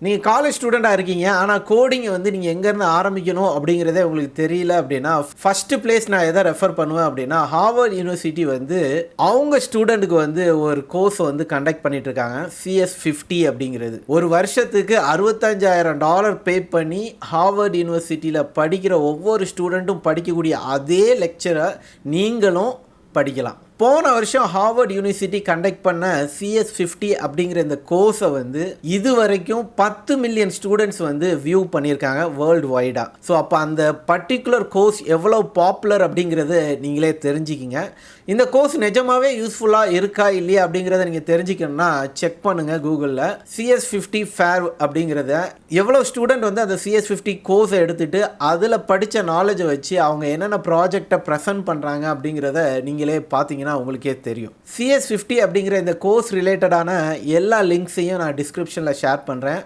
நீங்கள் காலேஜ் ஸ்டூடெண்ட்டாக இருக்கீங்க, ஆனால் கோடிங்கை வந்து நீங்கள் எங்கேருந்து ஆரம்பிக்கணும் அப்படிங்கிறதே உங்களுக்கு தெரியல அப்படின்னா, ஃபஸ்ட்டு பிளேஸ் நான் எதை ரெஃபர் பண்ணுவேன் அப்படின்னா, ஹார்வர்ட் யூனிவர்சிட்டி வந்து அவங்க ஸ்டூடெண்ட்டுக்கு வந்து ஒரு கோர்ஸ் வந்து கண்டக்ட் பண்ணிட்டு இருக்காங்க. CS50 அப்படிங்கிறது. ஒரு வருஷத்துக்கு $65,000 பே பண்ணி ஹார்வர்ட் யூனிவர்சிட்டியில் படிக்கிற ஒவ்வொரு ஸ்டூடெண்ட்டும் படிக்கக்கூடிய அதே லெக்சரை நீங்களும் படிக்கலாம். போன வருஷம் ஹார்வர்ட் யூனிவர்சிட்டி கண்டக்ட் பண்ண CS50 அப்படிங்கிற இந்த கோர்ஸை வந்து இது வரைக்கும் 10 மில்லியன் ஸ்டூடெண்ட்ஸ் வந்து வியூ பண்ணியிருக்காங்க வேர்ல்டு வைடாக. ஸோ அப்போ அந்த பர்டிகுலர் கோர்ஸ் எவ்வளோ பாப்புலர் அப்படிங்கிறத நீங்களே தெரிஞ்சுக்கிங்க. இந்த கோர்ஸ் நிஜமாகவே யூஸ்ஃபுல்லாக இருக்கா இல்லையா அப்படிங்கிறத நீங்கள் தெரிஞ்சுக்கணுன்னா செக் பண்ணுங்கள் கூகுளில். CS50 ஃபேர் அப்படிங்கிறத எவ்வளோ ஸ்டூடெண்ட் வந்து அந்த CS50 கோர்ஸை எடுத்துகிட்டு அதில் படித்த நாலேஜை வச்சு அவங்க என்னென்ன ப்ராஜெக்டை ப்ரெசென்ட் பண்ணுறாங்க அப்படிங்கிறத நீங்களே பார்த்தீங்கன்னா உங்களுக்கே தெரியும். CS50 அப்படிங்கிற இந்த கோர்ஸ் ரிலேட்டடான எல்லா லிங்க்ஸையும் நான் டிஸ்கிரிப்ஷனில் ஷேர் பண்ணுறேன்.